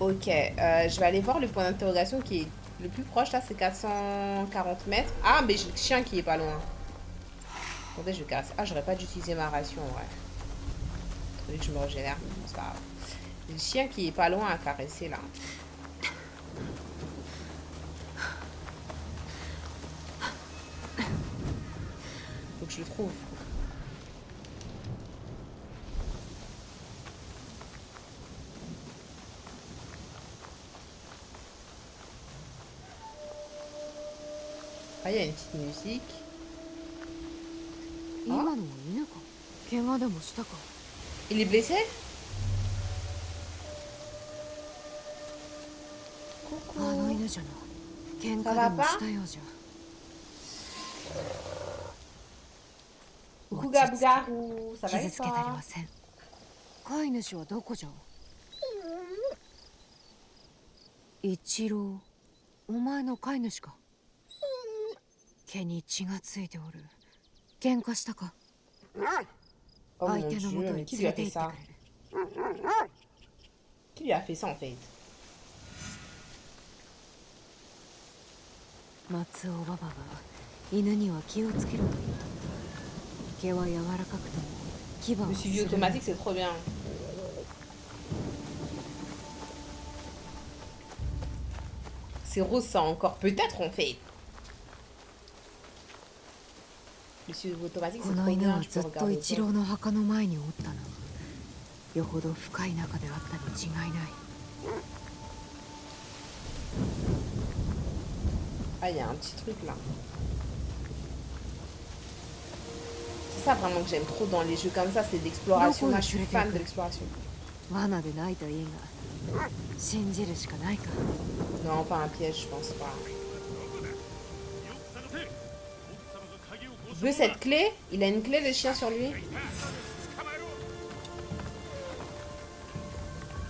Ok, je vais aller voir le point d'interrogation qui est le plus proche là, c'est 440 mètres. Ah, mais j'ai le chien qui est pas loin. Attendez, je vais caresser. Ah, j'aurais pas dû utiliser ma ration, ouais. Faudrait que je me régénère. Bon, c'est pas grave. J'ai le chien qui est pas loin à caresser là. Faut que je le trouve. Ah, il y a une petite musique. Ah, 今のは犬か。怪我でもしたか。 il est blessé? あの Coucou. 犬じゃな。喧 Ça 嘩で va も pas? したようじゃ。 Coucou 落ち着け。 Gabou-Garou. Ça va 傷 et つけたり toi? はせん。飼い主はどこじゃ。一郎。お前の飼い主か。毛に血がついておる。喧嘩したか。 Oh 相 mon 手のも dieu, とへ mais qui 連 lui れ a て fait 行ってく ça? れる。 Qui lui a fait ça en fait? 松尾ババが犬には気をつけろと言った。毛は柔らかくても牙は Le 鋭 suivi い。 automatique, c'est trop bien. C'est rose, ça encore. Peut-être en fait. Le suivi automatique, こ c'est の trop 犬 bien. は Je ず peux っと regarder 一 autour. 郎の墓の前におったな。よほど深い仲であったに違いない。 Ah, il y a un petit truc là. C'est ça vraiment que j'aime trop dans les jeux comme ça, c'est l'exploration. Moi, je suis fan de l'exploration. 罠でないといいが、信じるしかないか。 Non, pas un piège, je pense pas. Je veux cette clé. Il a une clé, le chien, sur lui. Il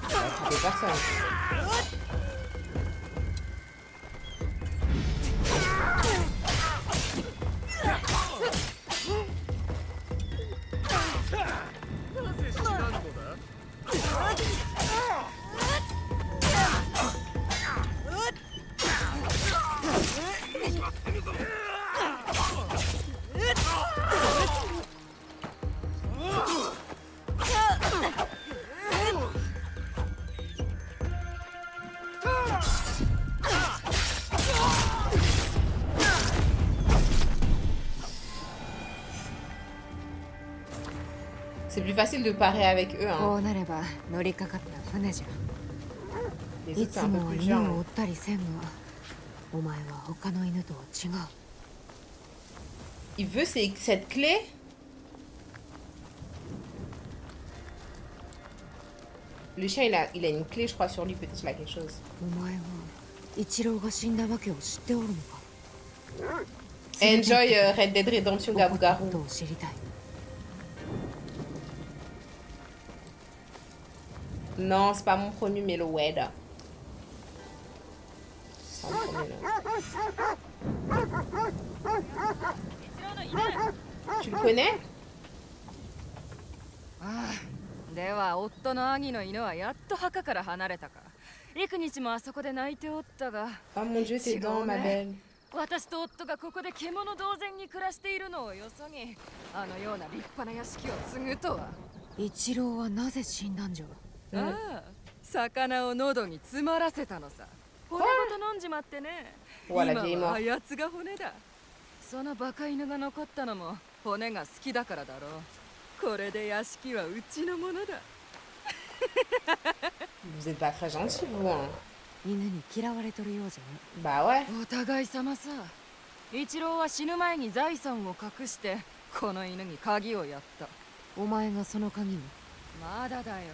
va tuer personne. C'est plus facile de parer avec eux, こ hein. うなれば乗りかかった船じゃ。 Les い autres, c'est つ un peu もは plus 犬 dur. を追ったりせんが、お前は他の犬とは違う。 Il veut cette clé. Le chien, il a une clé, je crois, sur lui. Peut-être qu'il a quelque chose. お前は一郎が死んだわけを知っておるのか。 Enjoy Red Dead Redemption 起こったこ Gabou-Garou. とを知りたい。 Non, c'est pas mon premier Meloed. C'est pas mon premier, non. Tu le connais? では夫のアギの犬はやっと墓から離れたか。幾日もあそこで泣いておったが。 Oh mon dieu, tes dents, ma belle. 私と夫がここで獣同然に暮らしているのをよそに、あのような立派な屋敷を継ぐとは。一郎はなぜ死んだんじゃ。ああ、魚を喉に詰まらせたのさ。骨ごと飲んじまってね。わら今ジェイモはあやつが骨だ。そのバカ犬が残ったのも骨が好きだからだろう。これで屋敷はうちのものだ。 Vous êtes pas très gentil, vous, hein. 犬に嫌われとるようじゃね。 Bah ouais. お互い様さ。一郎は死ぬ前に財産を隠してこの犬に鍵をやった。お前がその鍵を。まだだよ。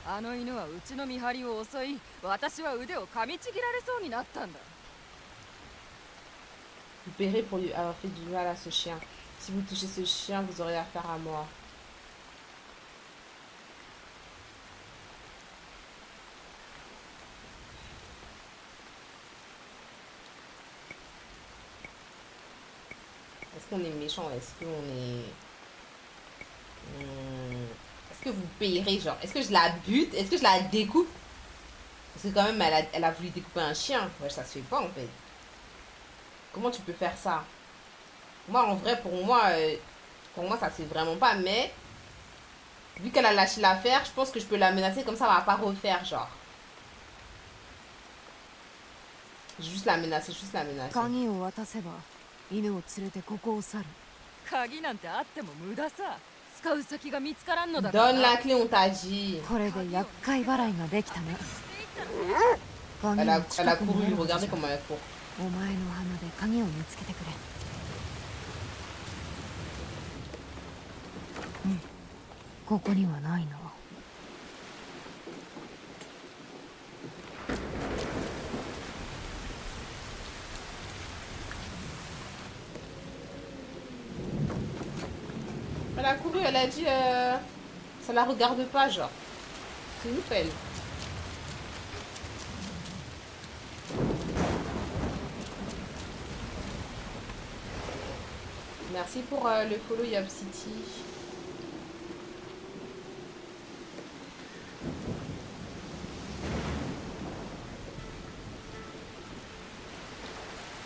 あの犬はうちの見張りを襲い、私は腕を噛みちぎられそうになったんだ。 Vous paierez pour lui avoir fait du mal à ce chien. Si vous touchez ce chien, vous aurez affaire à moi. Est-ce qu'on est méchant? Est-ce qu'on est... Est-ce que vous payerez, genre? Est-ce que je la bute? Est-ce que je la découpe? Parce que quand même, elle a voulu découper un chien. Ouais, ça se fait pas en fait. Comment tu peux faire ça? Moi, en vrai, pour moi, ça se fait vraiment pas. Mais vu qu'elle a lâché l'affaire, je pense que je peux la menacer comme ça, elle va pas refaire, genre. Juste la menacer, juste la menacer. 鍵を渡せば犬を連れてここを去る。鍵なんてあっても無駄さ。使う先が見つからんのだから Donne な。 la clé, on t'a dit. これで厄介払いができたな。鍵 Elle の a 近くに couru, あるはず regardez じゃ。 comment elle court. お前の鼻で鍵を見つけてくれ。うん、ここにはないな。Elle a couru, elle a dit ça la regarde pas, genre. C'est ouf, elle. Merci pour le follow Yob City.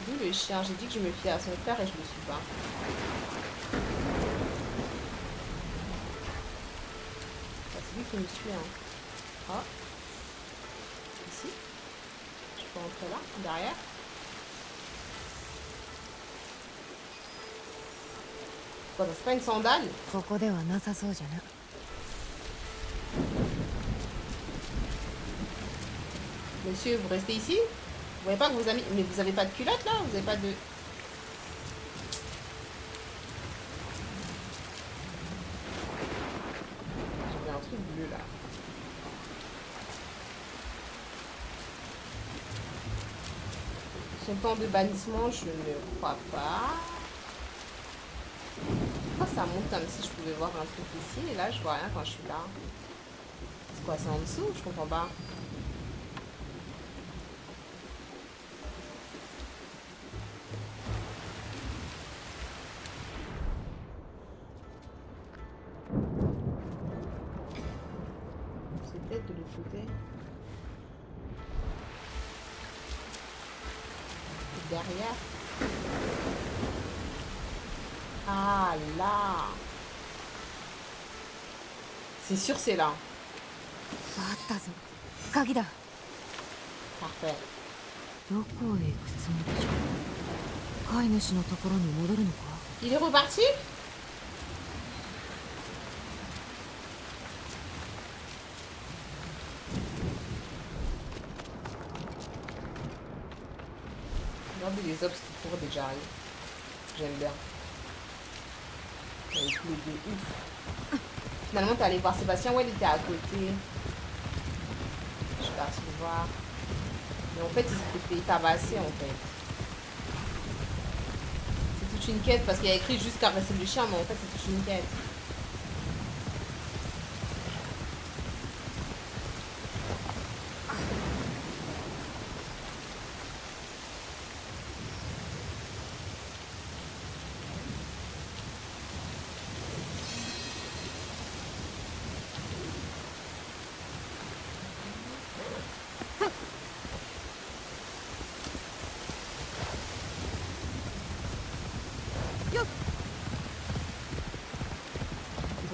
D'où le chien? J'ai dit que je me fiais à son frère et je le suis pas. C'est lui qui me suit. Hein. Ah. Ici. Je peux entrer là, derrière. Quoi, c'est pas une sandale? ここではなさそうじゃな。 Monsieur, vous restez ici? Vous voyez pas que vos amis... Mais vous avez pas de culotte là? Vous avez pas de... J'ai vu un truc bleu là. Son temps de bannissement, je ne crois pas. Pourquoi ça monte comme si je pouvais voir un truc ici? Et là, je vois rien quand je suis là. C'est quoi? C'est en dessous? Je comprends pas. C'est peut-être de l'autre côté. Derrière. Ah là. C'est sûr c'est là. あったぞ。鍵だ。 Parfait. どこへ行くつもりじゃ。飼い主のところに戻るのか。 Il est reparti? Regardez les obs qui courent déjà. J'aime bien. Il pleut de ouf. Finalement, t'es allé voir Sébastien. Ouais, il était à côté. Je suis partie le voir. Mais en fait, il s'était fait tabasser en fait. C'est toute une quête parce qu'il y a écrit juste caresser le chien, mais en fait, c'est toute une quête.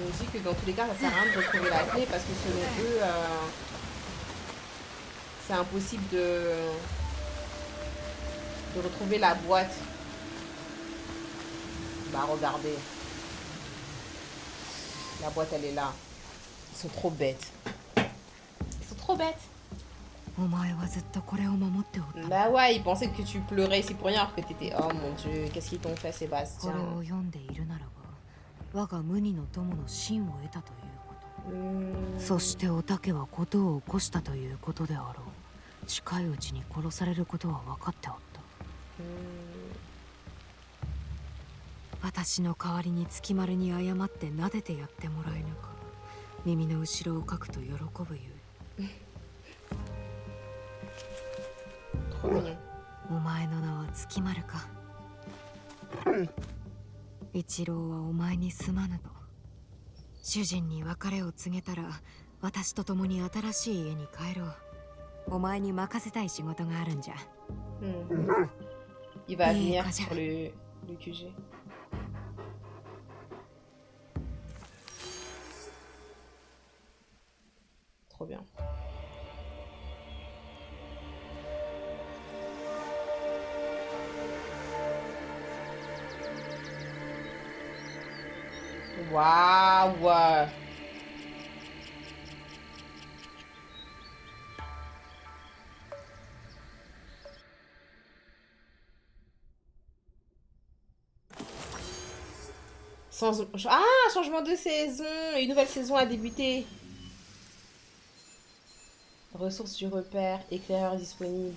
Ils ont dit que dans tous les cas, ça sert à rien de retrouver la clé parce que selon eux, c'est impossible de retrouver la boîte. Bah regardez. La boîte, elle est là. Ils sont trop bêtes. Ils sont trop bêtes. お前はずっとこれを守っておった。 Bah ouais, ils pensaient que tu pleurais ici pour rien alors que t'étais... Oh mon dieu, qu'est-ce qu'ils t'ont fait こ Sébastien? れを読んでいるならば、我が無二の友の真を得たということ。そしておたけは事を起こしたということであろう。近いうちに殺されることは分かっておった。私の代わりに月丸に謝って撫でてやってもらえぬか。耳の後ろをかくと喜ぶゆえ。お前の名は月丸か。一郎はお前にすまぬと。主人に別れを告げたら私と共に新しい家に帰ろう。お前に任せたい仕事があるんじゃ。Il va venir sur le QG. Trop bien. Waouh! Changement de saison! Une nouvelle saison a débuté. Ressources du repère, éclaireur disponible.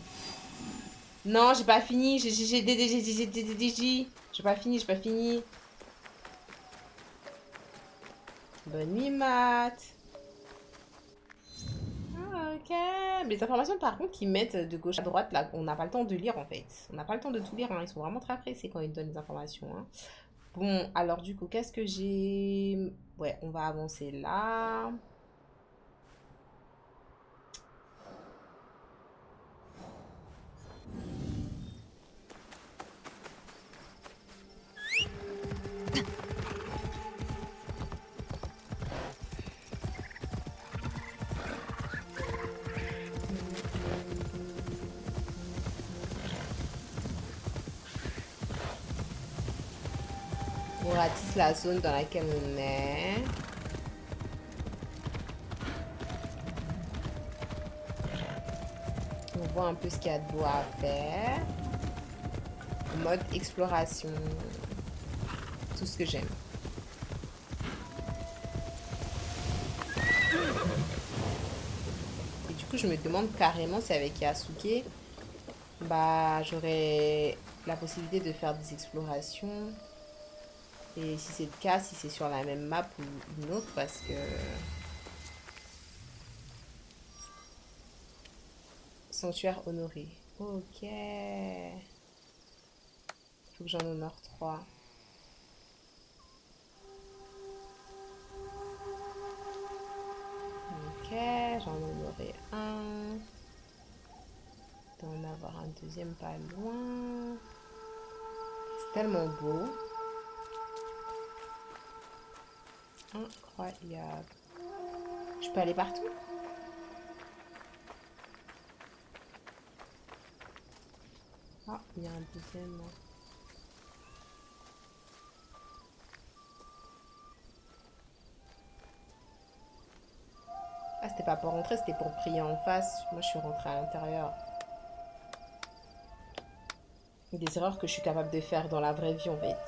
Non, j'ai pas fini. J'ai pas fini. Bonne nuit, Matt. Ah, ok. Mais les informations, par contre, qu'ils mettent de gauche à droite, là, on n'a pas le temps de lire, en fait. On n'a pas le temps de tout lire, hein. Ils sont vraiment très pressés quand ils donnent les informations, hein. Bon, alors du coup, qu'est-ce que j'ai... Ouais, on va avancer là. On ratisse la zone dans laquelle on est. On voit un peu ce qu'il y a de beau à faire. Mode exploration. Tout ce que j'aime. Et du coup, je me demande carrément si avec Yasuke, bah, j'aurais la possibilité de faire des explorations. Et si c'est le cas, si c'est sur la même map ou une autre, parce que... Sanctuaire honoré. Ok. Faut que j'en honore 3. Ok, j'en honorerai un. D'en avoir un deuxième pas loin. C'est tellement beau. Incroyable. Je peux aller partout? Ah, il y a un deuxième. Ah, c'était pas pour rentrer, c'était pour prier en face. Moi, je suis rentrée à l'intérieur. Des erreurs que je suis capable de faire dans la vraie vie, en fait.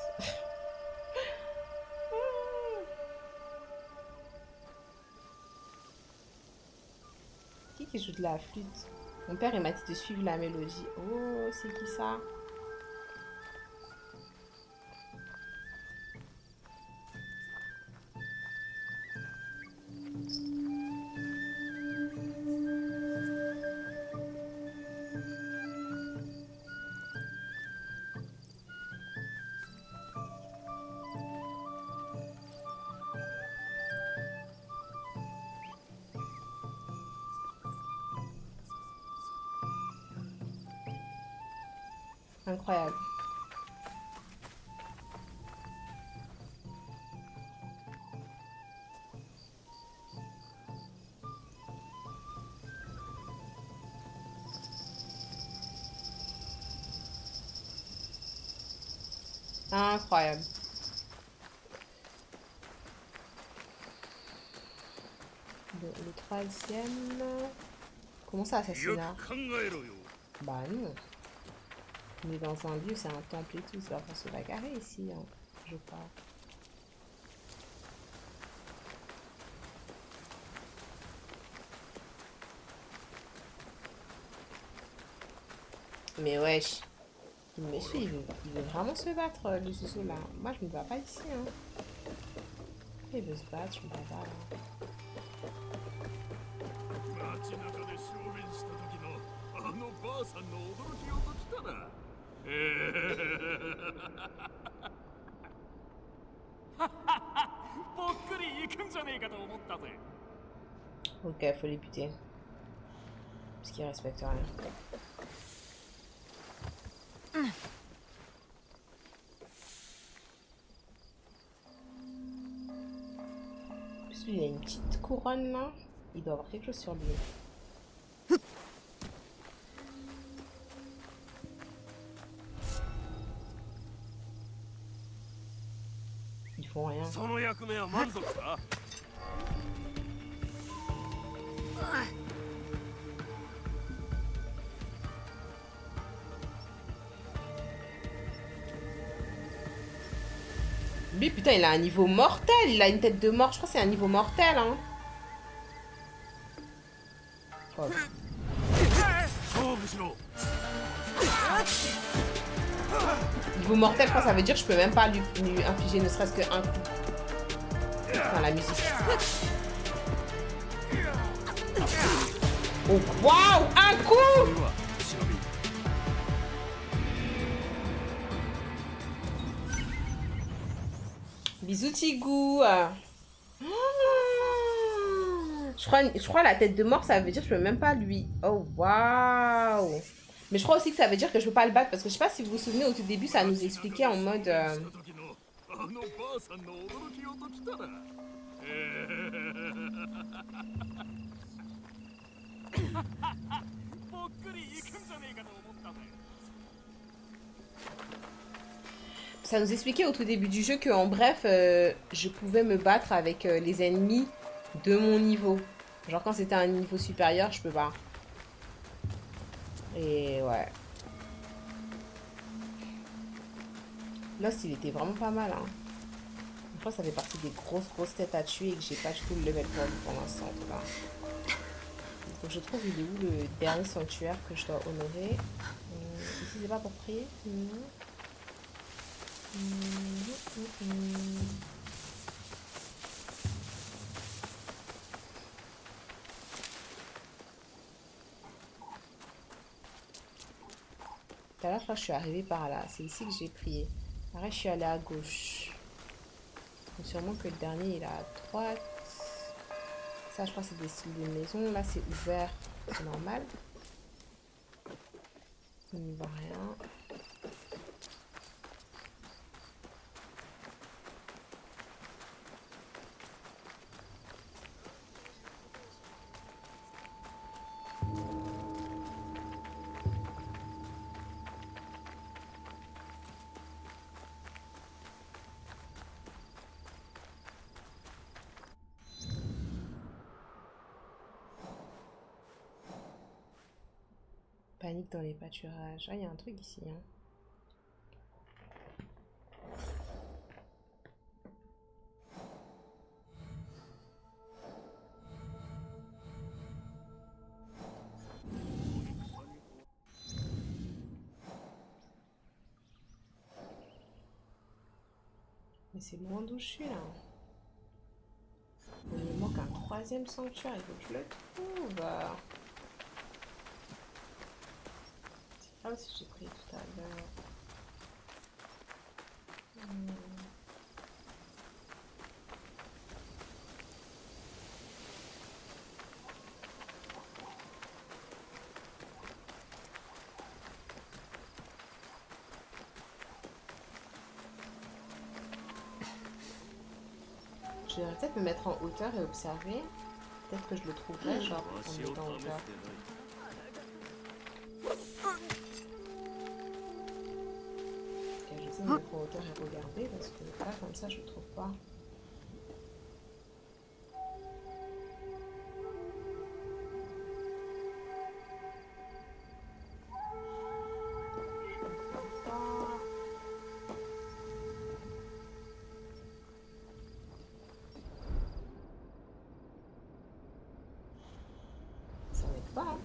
Qui joue de la flûte? Mon père, il m'a dit de suivre la mélodie. Oh, c'est qui ça? Incroyable. Incroyable. Bon, le troisième... Comment ça, assassinat? Bah non. On est dans un lieu, c'est un temple et tout. Ça va pas se bagarrer ici, hein, je crois. Mais wesh. Il me suit, il veut vraiment se battre, le zozo là. Moi, je ne me bats pas ici, hein. Il veut se battre, je me bats pas là. Ok, faut les buter. Parce qu'il respecte rien. Parce qu'il a une petite couronne là. Il doit avoir quelque chose sur lui. Ils font rien. Lui, putain, il a un niveau mortel. Il a une tête de mort. Je crois que c'est un niveau mortel, hein. Oh. Niveau mortel, je crois que ça veut dire que je peux même pas lui infliger ne serait-ce qu'un coup. Enfin, la musique. Oh, waouh! Un coup! Bisous, Tigou. Je crois la tête de mort, ça veut dire que je peux même pas lui. Oh, waouh! Mais je crois aussi que ça veut dire que je peux pas le battre. Parce que je sais pas si vous vous souvenez, au tout début, ça nous expliquait en mode... Ça nous expliquait au tout début du jeu que, en bref, je pouvais me battre avec les ennemis de mon niveau. Genre quand c'était un niveau supérieur, je peux pas. Et ouais. Lost, il était vraiment pas mal, hein. Je crois que ça fait partie des grosses têtes à tuer et que j'ai pas du tout le level pour l'instant, en tout cas. Donc je trouve, il est où le dernier sanctuaire que je dois honorer. Ici, c'est pas pour prier. Non. Tout à l'heure, je crois que je suis arrivée par là. C'est ici que j'ai prié. Après, je suis allée à gauche. Donc, sûrement que le dernier, il est à droite. Ça, je crois que c'est des styles de maison. Là, c'est ouvert. C'est normal. On n'y voit rien. Panique dans les pâturages. Ah, il y a un truc ici, hein. Mais c'est loin d'où je suis, là. Il me manque un troisième sanctuaire. Il faut que je le trouve. C'est pas si j'ai pris tout à l'heure. Je devrais peut-être me mettre en hauteur et observer. Peut-être que je le trouverai, genre, en me mettant en hauteur. Ok, je vais essayer de me mettre en hauteur et regarder, parce que là, comme ça, je le trouve pas. Ça m'aide pas, hein.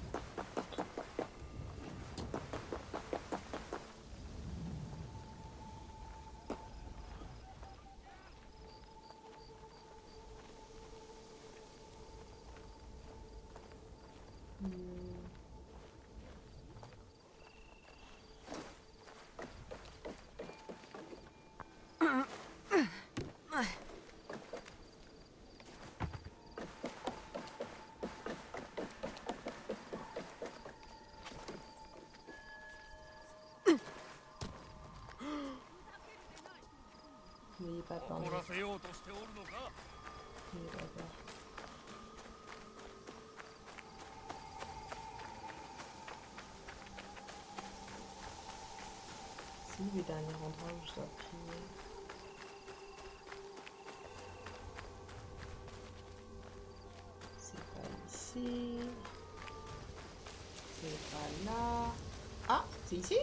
pas par nous. C'est le dernier endroit où je dois prier. C'est pas ici. C'est pas là. Ah, c'est ici?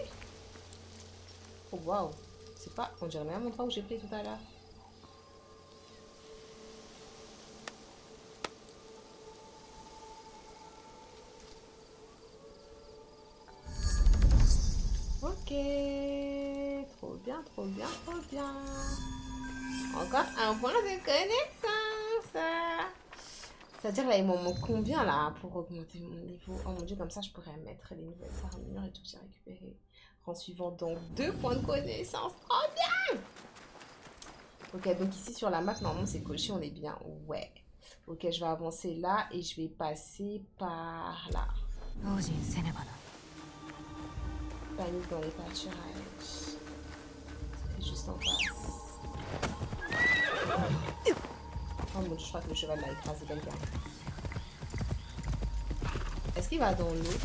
Oh waouh. C'est pas. On dirait même l'endroit où j'ai pris tout à l'heure. Ok. Trop bien, trop bien, trop bien. Encore un point de connaissance. C'est-à-dire là, il m'en manque combien là pour augmenter mon niveau? Oh mon dieu, comme ça je pourrais mettre les nouvelles armures et tout que j'ai récupéré. Rang suivant, donc 2 points de connaissance. Trop bien! Ok, donc ici sur la map, normalement c'est coché, on est bien. Ouais. Ok, je vais avancer là et je vais passer par là. Panique dans les pâturages. Ça fait juste en face. Oh mon dieu, je crois que le cheval l'a écrasé quelqu'un. Est-ce qu'il va dans l'eau?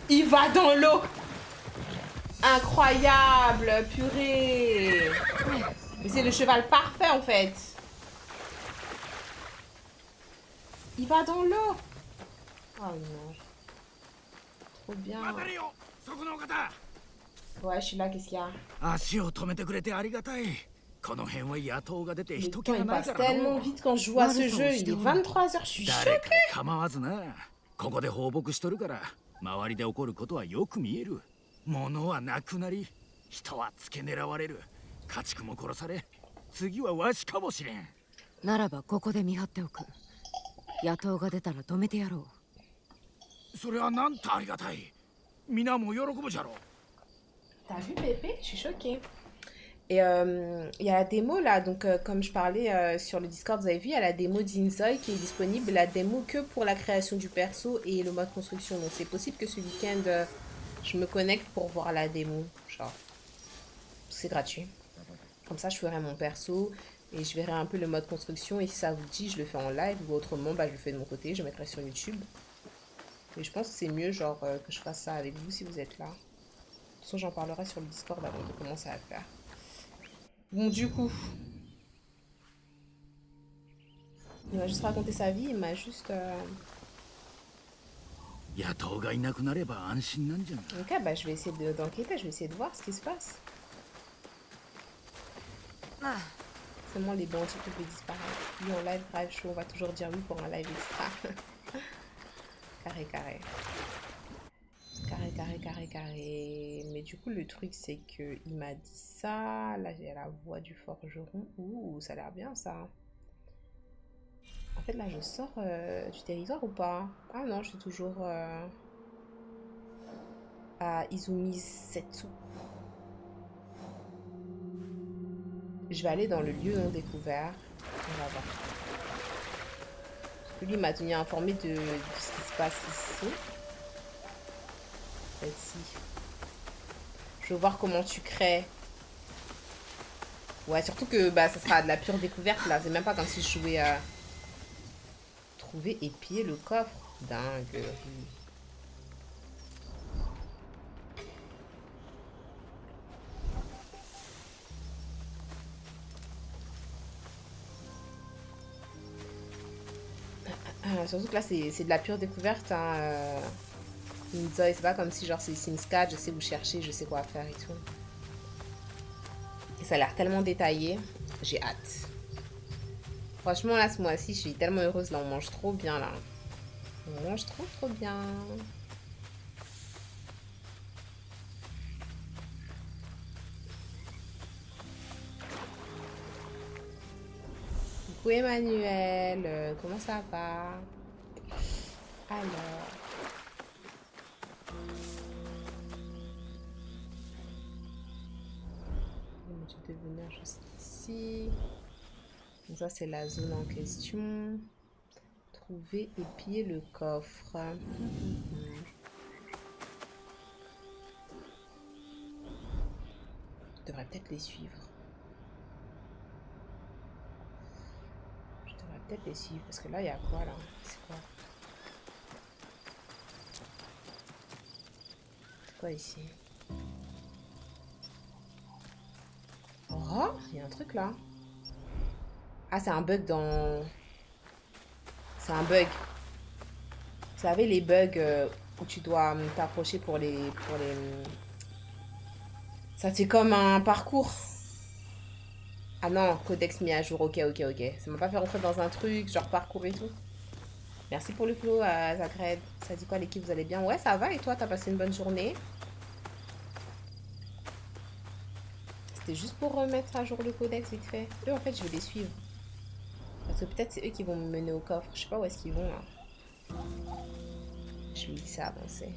Il va dans l'eau! Incroyable, purée! Mais c'est le cheval parfait en fait. Il va dans l'eau. Oh non. Trop bien. Ouais, je suis là, qu'est-ce qu'il y a? Le temps il passe tellement vite quand je joue à ce jeu. Il est 23h, je suis choquée. ここで放牧しとるから周りで起こることはよく見える。物はなくなり、人は付け狙われる。家畜も殺され、次はわしかもしれん。ならばここで見張っておく。野党が出たら止めてやろう。それはなんとありがたい。皆も喜ぶじゃろう。T'as vu Pépé? Je suis choquée. Et il y a la démo là, donc comme je parlais sur le Discord, vous avez vu, il y a la démo d'Inzoi qui est disponible, la démo que pour la création du perso et le mode construction. Donc c'est possible que ce week-end, je me connecte pour voir la démo. Genre, c'est gratuit. Comme ça, je ferai mon perso et je verrai un peu le mode construction. Et si ça vous dit, je le fais en live ou autrement, bah, je le fais de mon côté, je le mettrai sur YouTube. Et je pense que c'est mieux genre que je fasse ça avec vous si vous êtes là. De toute façon, j'en parlerai sur le Discord avant de commencer à le faire. Bon, du coup, il m'a juste raconté sa vie, il m'a juste... Ok, bah je vais essayer d'enquêter, je vais essayer de voir ce qui se passe. Seulement les bandits peuvent disparaître. Oui, en live, grave chaud, on va toujours dire oui pour un live extra. Carré, carré. Carré, carré, carré, carré. Mais du coup, le truc, c'est que il m'a dit ça. Là, j'ai la voix du forgeron. Ouh, ça a l'air bien, ça. En fait, là, je sors du territoire ou pas? Ah non, je suis toujours à Izumi Setsu. Je vais aller dans le lieu non découvert. On va voir. Lui m'a tenu informé de ce qui se passe ici. Ici. Je veux voir comment tu crées. Ouais, surtout que bah, ça sera de la pure découverte là. C'est même pas comme si je jouais à trouver et piller le coffre. Dingue. Surtout que là, c'est de la pure découverte. Hein, c'est pas comme si genre c'est Sims 4, je sais où chercher, je sais quoi faire et tout. Et ça a l'air tellement détaillé. J'ai hâte. Franchement, là, ce mois-ci, je suis tellement heureuse. Là, on mange trop bien, là. On mange trop, trop bien. Coucou Emmanuel, comment ça va? Alors... Je vais venir juste ici. Donc ça, c'est la zone en question. Trouver et piller le coffre. Je devrais peut-être les suivre. Je devrais peut-être les suivre. Parce que là, il y a quoi, là? C'est quoi? C'est quoi ici? Oh, il y a un truc là. Ah, c'est un bug dans... C'est un bug. Vous savez, les bugs où tu dois t'approcher pour les... Ça, c'est comme un parcours. Ah non, codex mis à jour. Ok, ok, ok. Ça m'a pas fait rentrer dans un truc, genre parcours et tout. Merci pour le flow, Zagred. Ça dit quoi, l'équipe? Vous allez bien? Ouais, ça va. Et toi, t'as passé une bonne journée? C'était juste pour remettre à jour le codex vite fait. Eux, en fait, je vais les suivre. Parce que peut-être c'est eux qui vont me mener au coffre. Je sais pas où est-ce qu'ils vont, là. Je vais laisser avancer.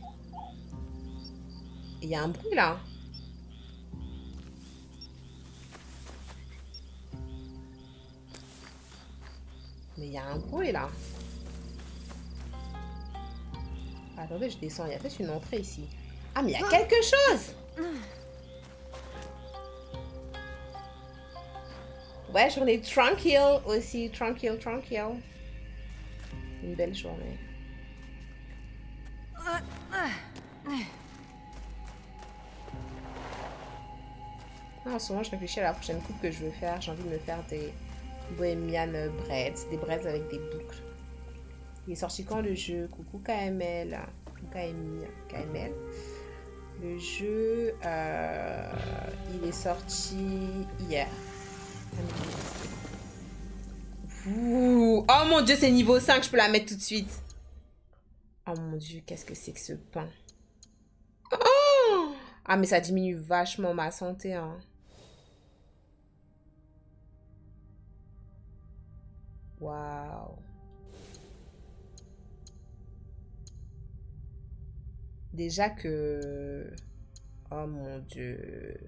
Il y a un bruit, là. Mais il y a un bruit, là. Attendez, je descends. Il y a peut-être une entrée ici. Ah, mais il y a quelque chose! Ouais, journée tranquille aussi. Tranquille, tranquille. Une belle journée. Non, en ce moment, je réfléchis à la prochaine coupe que je veux faire. J'ai envie de me faire des Bohemian Breads. Des breads avec des boucles. Il est sorti quand le jeu? Coucou KML. KML. Le jeu, il est sorti hier. Ouh. Oh mon dieu, c'est niveau 5, je peux la mettre tout de suite. Oh mon dieu, qu'est-ce que c'est que ce pain? Oh, ah, mais ça diminue vachement ma santé, hein. Waouh. Déjà que... Oh mon dieu.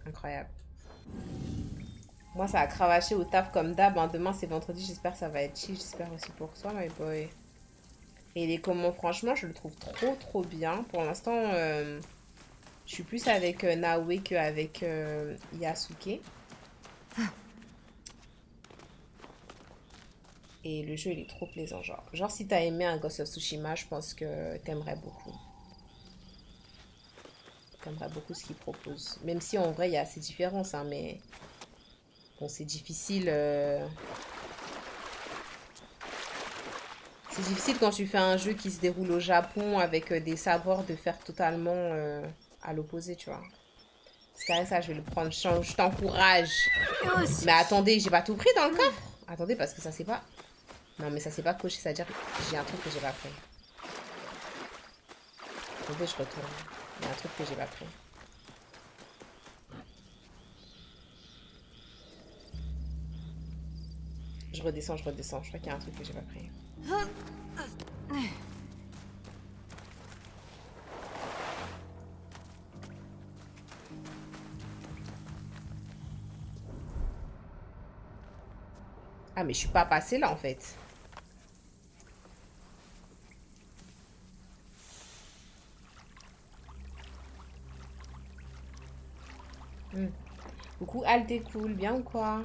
Incroyable. Moi, ça a cravaché au taf comme d'hab, hein. Demain, c'est vendredi. J'espère que ça va être chill. J'espère aussi pour toi, my boy. Et les commandes, franchement, je le trouve trop, trop bien. Pour l'instant, je suis plus avec Naoe qu'avec Yasuke. Et le jeu, il est trop plaisant. Genre si t'as aimé un Ghost of Tsushima, je pense que t'aimerais beaucoup. T'aimerais beaucoup ce qu'il propose. Même si, en vrai, il y a ces différences, hein, mais... Bon, c'est difficile... C'est difficile quand tu fais un jeu qui se déroule au Japon avec des savoirs de faire totalement à l'opposé, tu vois. C'est carré ça, je vais le prendre. Je t'encourage. Mais attendez, j'ai pas tout pris dans le coffre. Attendez, parce que ça c'est pas... Non, mais ça c'est pas coché, c'est-à-dire que j'ai un truc que j'ai pas pris. Attendez, je retourne. Il y a un truc que j'ai pas pris. Je redescends, je redescends. Je crois qu'il y a un truc que j'ai pas pris. Ah, mais je suis pas passée là en fait. Coucou, Al, t'es cool, bien ou quoi?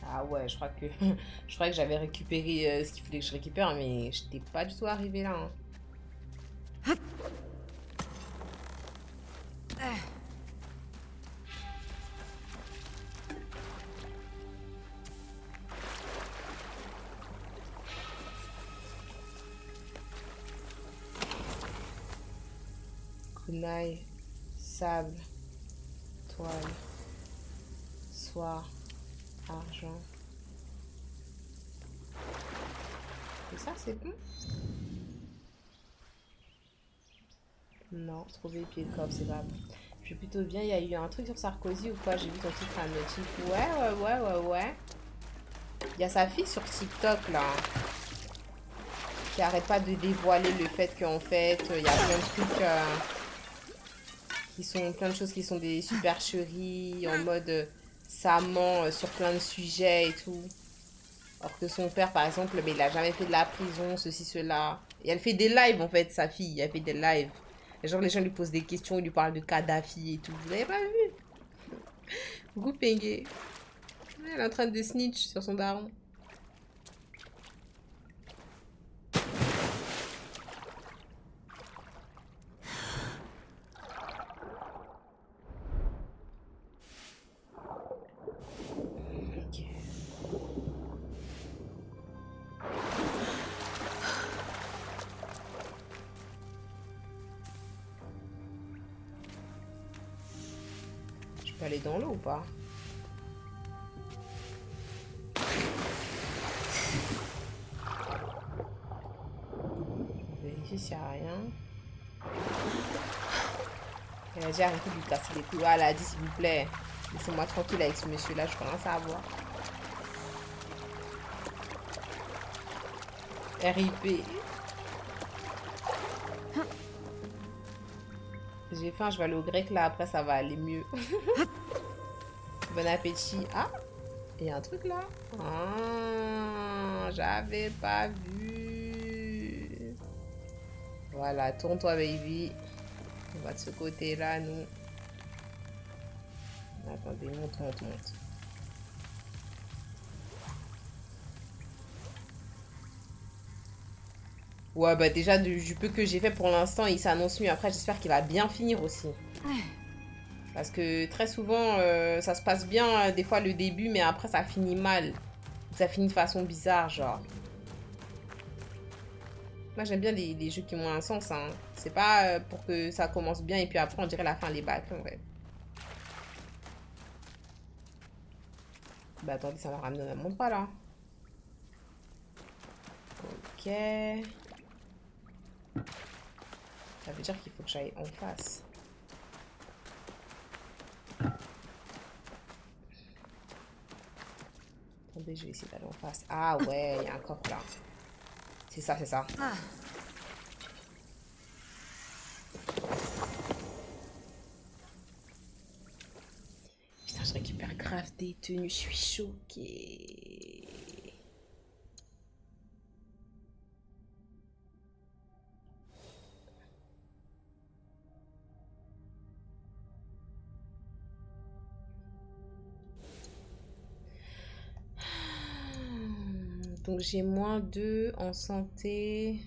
Ah ouais, je crois que je crois que j'avais récupéré ce qu'il fallait que je récupère, mais je n'étais pas du tout arrivée là, hein. Kunai, sable, toile, soie, argent. Et ça, c'est bon? Non, trouver pied de corps, c'est grave. Je vais plutôt bien. Il y a eu un truc sur Sarkozy ou quoi? J'ai vu ton titre à notif. Ouais. Il y a sa fille sur TikTok là, qui arrête pas de dévoiler le fait qu'en fait, il y a plein de trucs qui sont plein de choses qui sont des supercheries en mode ça ment sur plein de sujets et tout. Alors que son père, par exemple, mais il a jamais fait de la prison, ceci, cela. Et elle fait des lives en fait, sa fille, elle fait des lives. Et genre les gens lui posent des questions, ils lui parlent de Kadhafi et tout. Vous l'avez pas vu? Coucou Pengue. Elle est en train de snitch sur son daron. Je peux aller dans l'eau ou pas? Vérifier s'il n'y a rien. Elle a dit arrêtez de lui casser les couilles. Elle a dit s'il vous plaît, laissez-moi tranquille avec ce monsieur-là, je commence à avoir. RIP. J'ai faim, je vais aller au grec là, après ça va aller mieux. Bon appétit. Ah, il y a un truc là. Ah, j'avais pas vu. Voilà, tourne-toi baby. On va de ce côté-là, nous. Attendez, monte. Ouais, bah déjà, du peu que j'ai fait pour l'instant, il s'annonce mieux. Après, j'espère qu'il va bien finir aussi. Parce que très souvent, ça se passe bien, des fois, le début, mais après, ça finit mal. Ça finit de façon bizarre, genre. Moi, j'aime bien les jeux qui ont un sens, hein. C'est pas pour que ça commence bien et puis après, on dirait la fin, les bâtons, ouais. Bah, attendez, ça m'a ramené dans mon pas, là. Ok. Ça veut dire qu'il faut que j'aille en face. Attendez, je vais essayer d'aller en face. Ah ouais, il y a un coffre là. C'est ça. Putain, je récupère grave des tenues, je suis choquée. Donc j'ai moins 2 en santé.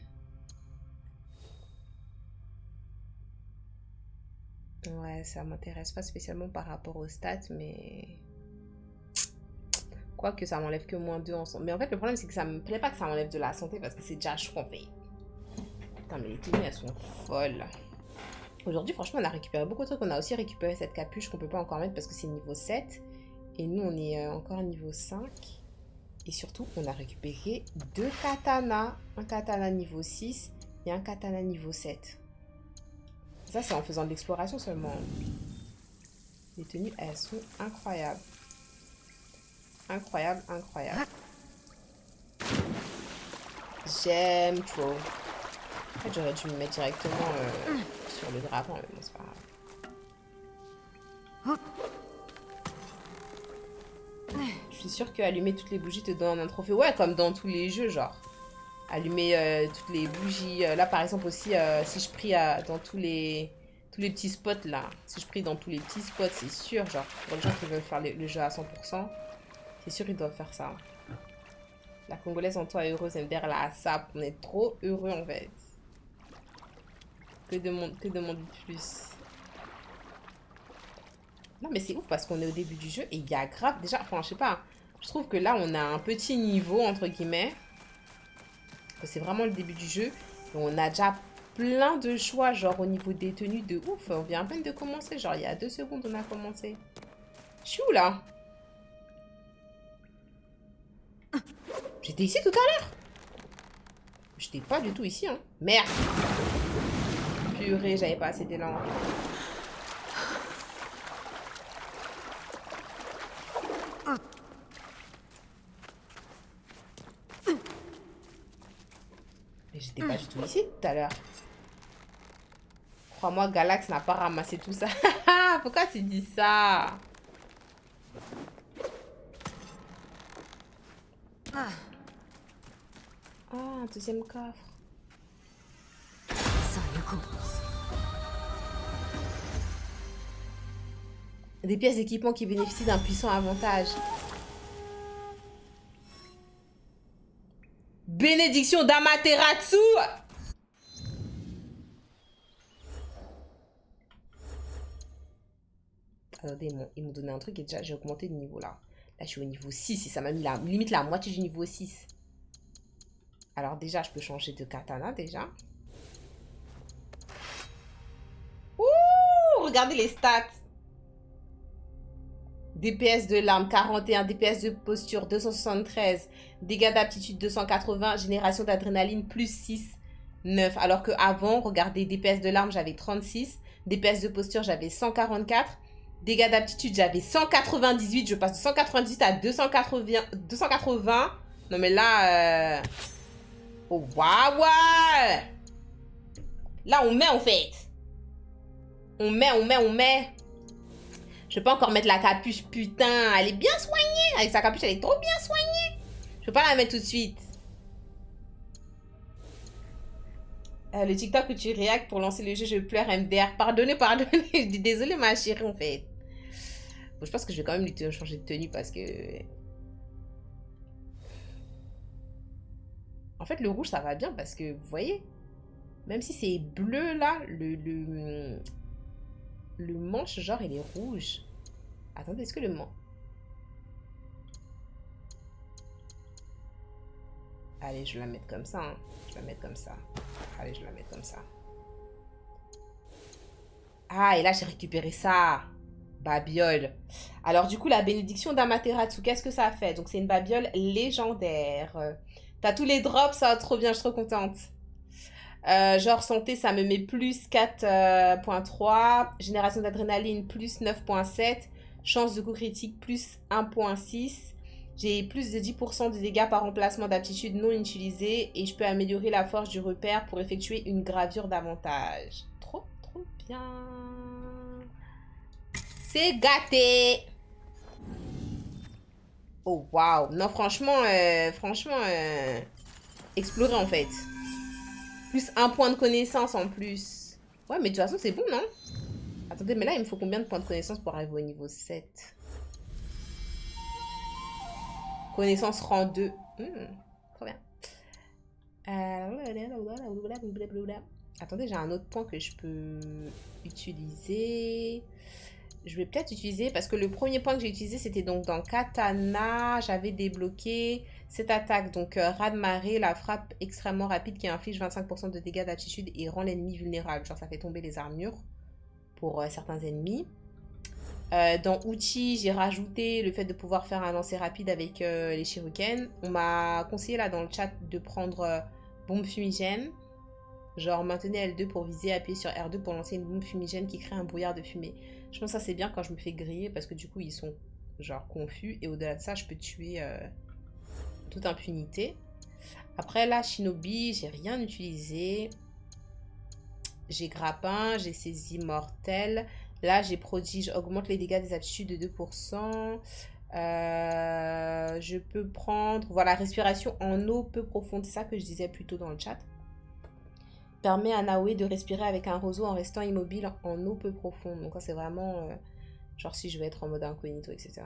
Ouais, ça m'intéresse pas spécialement par rapport aux stats, mais... Quoique ça m'enlève que moins 2 en santé. Mais en fait, le problème, c'est que ça me plaît pas que ça m'enlève de la santé parce que c'est déjà chaud en fait. Putain, mais les tenues, elles sont folles. Aujourd'hui, franchement, on a récupéré beaucoup de trucs. On a aussi récupéré cette capuche qu'on peut pas encore mettre parce que c'est niveau 7. Et nous, on est encore niveau 5. Et surtout, on a récupéré 2 katanas. Un katana niveau 6 et un katana niveau 7. Ça, c'est en faisant de l'exploration seulement. Les tenues, elles sont incroyables. Incroyable. J'aime trop. En fait, j'aurais dû me mettre directement sur le drapeau, mais bon, c'est pas grave. Je suis sûre qu'allumer toutes les bougies te donne un trophée. Ouais, comme dans tous les jeux, genre. Allumer toutes les bougies. Là, par exemple, aussi, si je prie dans tous les petits spots, là. Si je prie dans tous les petits spots, c'est sûr, genre, pour les gens qui veulent faire le jeu à 100%, c'est sûr, ils doivent faire ça. La Congolaise en toi est heureuse, MDR, la SAP. On est trop heureux, en fait. Que demander de plus? Non, mais c'est ouf parce qu'on est au début du jeu et il y a grave... Déjà, enfin, je sais pas. Je trouve que là, on a un petit niveau, entre guillemets. C'est vraiment le début du jeu. Et on a déjà plein de choix, genre au niveau des tenues de ouf. On vient à peine de commencer. Genre, il y a 2 secondes, on a commencé. Je suis où, là? J'étais ici tout à l'heure. J'étais pas du tout ici, hein. Merde. Purée, j'avais pas assez d'élan. Mais j'étais pas du tout ici tout à l'heure. Crois-moi, Galax n'a pas ramassé tout ça. Pourquoi tu dis ça? Ah, un deuxième coffre. Des pièces d'équipement qui bénéficient d'un puissant avantage. Bénédiction d'Amaterasu! Attendez, ils m'ont donné un truc et déjà j'ai augmenté de niveau là. Là, je suis au niveau 6 et ça m'a mis limite la moitié du niveau 6. Alors déjà, je peux changer de katana déjà. Ouh, regardez les stats. DPS de l'arme 41, DPS de posture 273, dégâts d'aptitude 280, génération d'adrénaline plus 6, 9. Alors que avant, regardez, DPS de l'arme j'avais 36, DPS de posture j'avais 144, dégâts d'aptitude j'avais 198, je passe de 198 à 280. Non mais là, oh waouh, là on met en fait. On met. Je peux pas encore mettre la capuche, putain. Elle est bien soignée. Avec sa capuche, elle est trop bien soignée. Je peux pas la mettre tout de suite. Le TikTok que tu réactes pour lancer le jeu, je pleure MDR. Pardonnez. Je dis désolée ma chérie en fait. Bon, je pense que je vais quand même lui changer de tenue parce que... En fait, le rouge, ça va bien parce que, vous voyez, même si c'est bleu là, le manche, genre, il est rouge. Attendez, est-ce que le manche... Allez, je vais la mettre comme ça. Hein. Je vais la mettre comme ça. Allez, je vais la mettre comme ça. Ah, et là, j'ai récupéré ça. Babiole. Alors, du coup, la bénédiction d'Amaterasu, qu'est-ce que ça fait? Donc, c'est une babiole légendaire. T'as tous les drops, ça va trop bien, je suis trop contente. Genre santé, ça me met plus 4.3. Génération d'adrénaline, plus 9.7. Chance de coup critique, plus 1.6. J'ai plus de 10% de dégâts par remplacement d'aptitude non utilisée. Et je peux améliorer la force du repère pour effectuer une gravure d'avantage. Trop bien. C'est gâté. Oh, waouh. Non, franchement, explorer en fait. Plus un point de connaissance en plus. Ouais, mais de toute façon, c'est bon, non? Attendez, mais là, il me faut combien de points de connaissance pour arriver au niveau 7? Connaissance rang 2. Trop bien. Attendez, j'ai un autre point que je peux utiliser. Je vais peut-être utiliser, parce que le premier point que j'ai utilisé, c'était donc dans Katana. J'avais débloqué cette attaque, donc raz-de-marée, la frappe extrêmement rapide qui inflige 25% de dégâts d'aptitude et rend l'ennemi vulnérable. Genre, ça fait tomber les armures pour certains ennemis. Dans Uchi, j'ai rajouté le fait de pouvoir faire un lancer rapide avec les shurikens. On m'a conseillé là dans le chat de prendre bombe fumigène. Genre, maintenez L2 pour viser, appuyez sur R2 pour lancer une bombe fumigène qui crée un brouillard de fumée. Je pense que ça c'est bien quand je me fais griller parce que du coup ils sont genre confus. Et au-delà de ça, je peux tuer toute impunité. Après là, Shinobi, j'ai rien utilisé. J'ai grappin, j'ai saisie mortelle. Là, j'ai prodige, augmente les dégâts des aptitudes de 2%. Je peux prendre, voilà, respiration en eau peu profonde. C'est ça que je disais plus tôt dans le chat. Permet à Naoe de respirer avec un roseau en restant immobile en eau peu profonde. Donc, c'est vraiment, genre si je vais être en mode incognito, etc.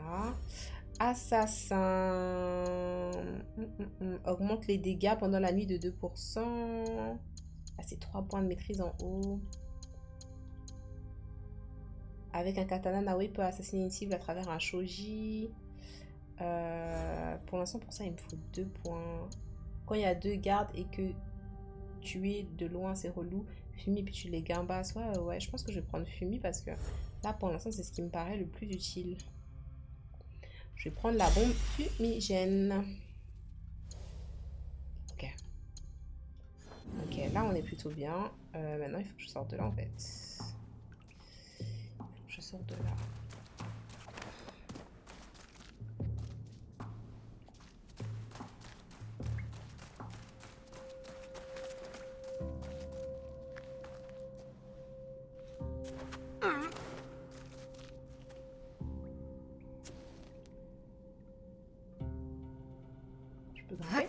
Assassin. Augmente les dégâts pendant la nuit de 2%. Ah, c'est 3 points de maîtrise en haut. Avec un katana, Naoe peut assassiner une cible à travers un shoji. Pour l'instant, pour ça, il me faut 2 points. Quand il y a 2 gardes et que tuer de loin, c'est relou. Fumi, puis tu les gambas. Ouais, je pense que je vais prendre Fumi parce que là, pour l'instant, c'est ce qui me paraît le plus utile. Je vais prendre la bombe fumigène. Ok. Ok, là on est plutôt bien. Maintenant il faut que je sorte de là en fait. Je sors de là. Je peux grimper?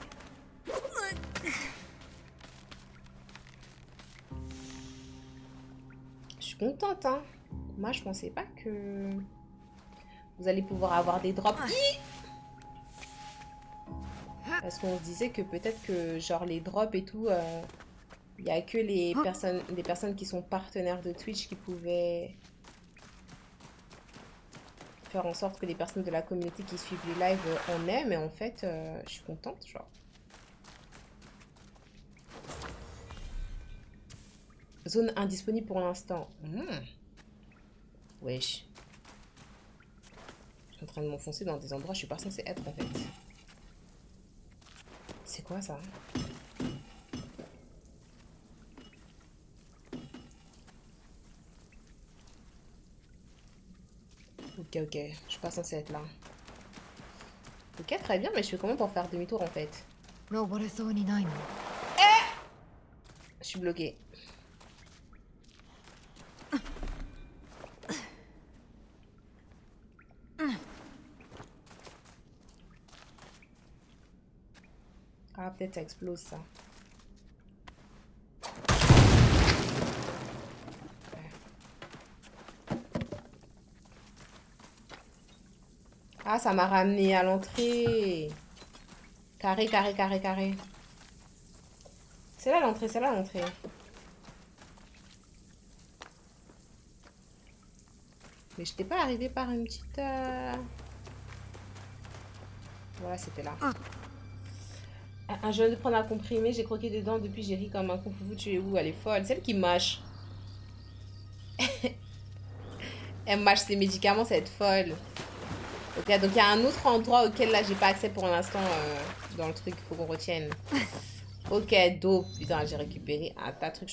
Je suis contente, hein. Moi, je pensais pas que vous allez pouvoir avoir des drops. Parce qu'on se disait que peut-être que, genre, les drops et tout, il y a que les personnes qui sont partenaires de Twitch qui pouvaient faire en sorte que les personnes de la communauté qui suivent les lives en aient. Mais en fait, je suis contente, genre. Zone indisponible pour l'instant. Wesh. Je suis en train de m'enfoncer dans des endroits où je suis pas censée être en fait. C'est quoi ça? Ok, ok. Je suis pas censée être là. Ok, très bien, mais je fais comment pour faire demi-tour en fait? Je suis bloquée. Ah, peut-être ça explose ça. Ah, ça m'a ramené à l'entrée. Carré, carré, carré, carré. C'est là l'entrée, c'est là l'entrée. Mais je t'ai pas arrivé par une petite... Voilà, c'était là. Je viens de prendre un comprimé, j'ai croqué dedans, depuis j'ai ri comme un con foufou, tu es où? Elle est folle. Celle qui mâche. Elle mâche ses médicaments, c'est être folle. Ok, donc il y a un autre endroit auquel là j'ai pas accès pour l'instant dans le truc, il faut qu'on retienne. Ok, dope. Putain, j'ai récupéré un tas de trucs.